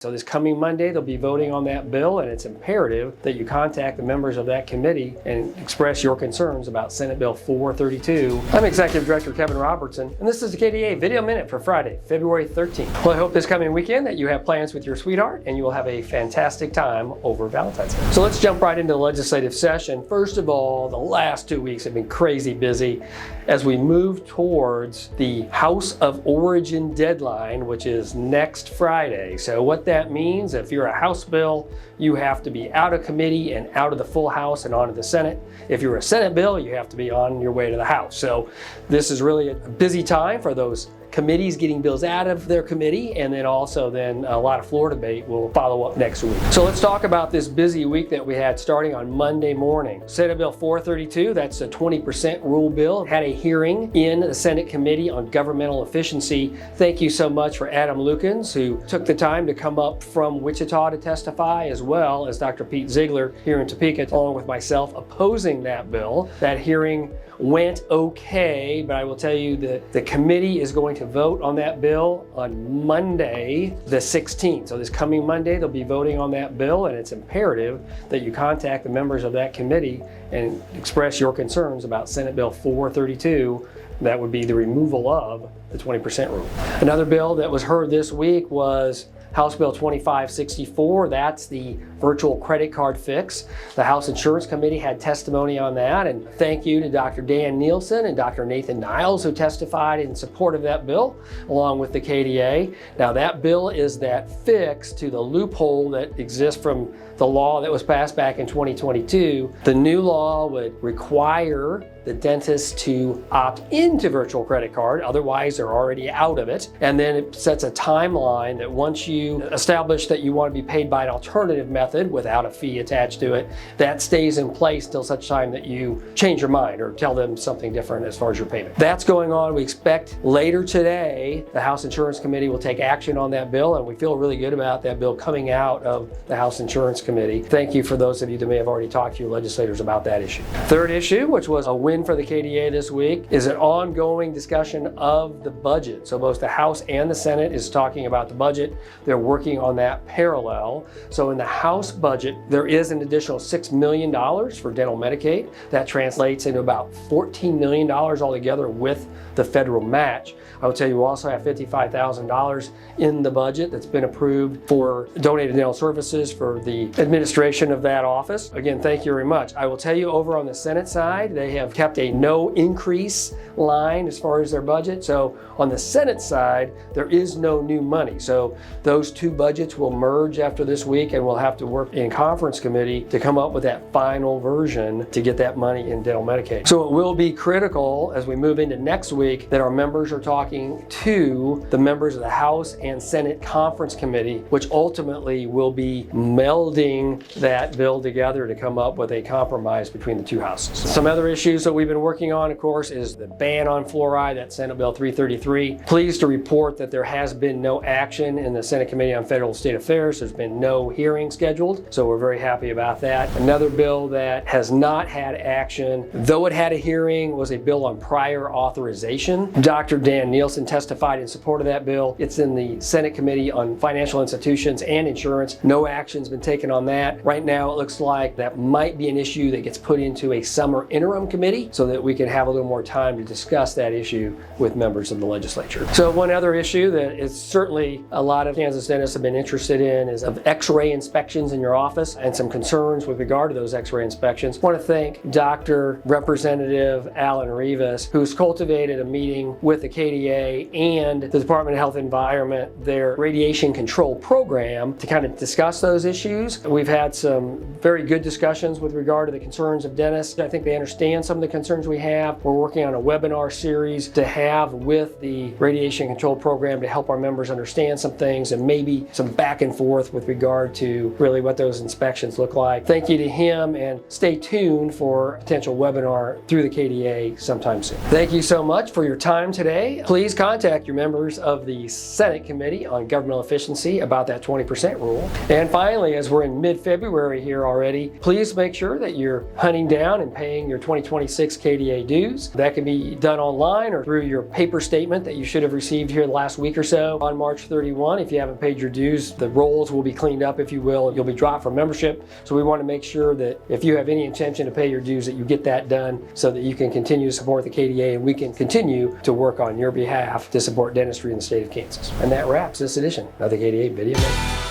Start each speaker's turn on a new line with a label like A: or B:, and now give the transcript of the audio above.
A: So this coming Monday, they'll be voting on that bill, and it's imperative that you contact the members of that committee and express your concerns about Senate Bill 432. I'm Executive Director Kevin Robertson, and this is the KDA Video Minute for Friday, February 13th. Well, I hope this coming weekend that you have plans with your sweetheart and you will have a fantastic time over Valentine's Day. So let's jump right into the legislative session. First of all, the last 2 weeks have been crazy busy as we move towards the House of Origin deadline, which is next Friday. So what that means, if you're a House bill, you have to be out of committee and out of the full House and onto the Senate. If you're a Senate bill, you have to be on your way to the House. So this is really a busy time for those committees getting bills out of their committee, and then also a lot of floor debate will follow up next week. So let's talk about this busy week that we had starting on Monday morning. Senate Bill 432, that's a 20% rule bill, had a hearing in the Senate Committee on Governmental Efficiency. Thank you so much for Adam Lukens, who took the time to come up from Wichita to testify, as well as Dr. Pete Ziegler here in Topeka, along with myself opposing that bill. That hearing went okay, but I will tell you that the committee is going to vote on that bill on Monday, the 16th. So this coming Monday, they'll be voting on that bill, and it's imperative that you contact the members of that committee and express your concerns about Senate Bill 432. That would be the removal of the 20% rule. Another bill that was heard this week was House Bill 2564, that's the virtual credit card fix. The House Insurance Committee had testimony on that, and thank you to Dr. Dan Nielsen and Dr. Nathan Niles, who testified in support of that bill, along with the KDA. Now that bill is that fix to the loophole that exists from the law that was passed back in 2022. The new law would require the dentist to opt into virtual credit card, otherwise they're already out of it. And then it sets a timeline that once you establish that you want to be paid by an alternative method without a fee attached to it, that stays in place till such time that you change your mind or tell them something different as far as your payment. That's going on. We expect later today the House Insurance Committee will take action on that bill, and we feel really good about that bill coming out of the House Insurance Committee. Thank you for those of you that may have already talked to your legislators about that issue. Third issue, which was a win for the KDA this week, is an ongoing discussion of the budget. So both the House and the Senate is talking about the budget. They're working on that parallel. So in the House budget, there is an additional $6 million for dental Medicaid. That translates into about $14 million altogether with the federal match. I will tell you, we also have $55,000 in the budget that's been approved for donated dental services for the administration of that office. Again, thank you very much. I will tell you, over on the Senate side, they have kept a no increase line as far as their budget. So on the Senate side, there is no new money. So those two budgets will merge after this week, and we'll have to work in conference committee to come up with that final version to get that money in dental Medicaid. So it will be critical as we move into next week that our members are talking to the members of the House and Senate Conference Committee, which ultimately will be melding that bill together to come up with a compromise between the two houses. Some other issues that we've been working on, of course, is the ban on fluoride, that's Senate Bill 333. Pleased to report that there has been no action in the Senate Committee on Federal and State Affairs. There's been no hearing scheduled, so we're very happy about that. Another bill that has not had action, though it had a hearing, was a bill on prior authorization. Dr. Dan Nielsen testified in support of that bill. It's in the Senate Committee on Financial Institutions and Insurance. No action's been taken on that. Right now, it looks like that might be an issue that gets put into a summer interim committee so that we can have a little more time to discuss that issue with members of the legislature. So one other issue that is certainly a lot of Kansas dentists have been interested in is of x-ray inspections in your office and some concerns with regard to those x-ray inspections. I want to thank Dr. Representative Alan Rivas, who's cultivated a meeting with the KDA and the Department of Health and Environment, their radiation control program, to kind of discuss those issues. We've had some very good discussions with regard to the concerns of dentists. I think they understand some of the concerns we have. We're working on a webinar series to have with the radiation control program to help our members understand some things and maybe some back and forth with regard to really what those inspections look like. Thank you to him, and stay tuned for a potential webinar through the KDA sometime soon. Thank you so much for your time today. Please contact your members of the Senate Committee on Governmental Efficiency about that 20% rule. And finally, as we're in mid-February here already, please make sure that you're hunting down and paying your 2026 2006 KDA dues. That can be done online or through your paper statement that you should have received here the last week or so. On March 31, if you haven't paid your dues, the rolls will be cleaned up, if you will. You'll be dropped from membership. So we want to make sure that if you have any intention to pay your dues, that you get that done so that you can continue to support the KDA and we can continue to work on your behalf to support dentistry in the state of Kansas. And that wraps this edition of the KDA Video Minute.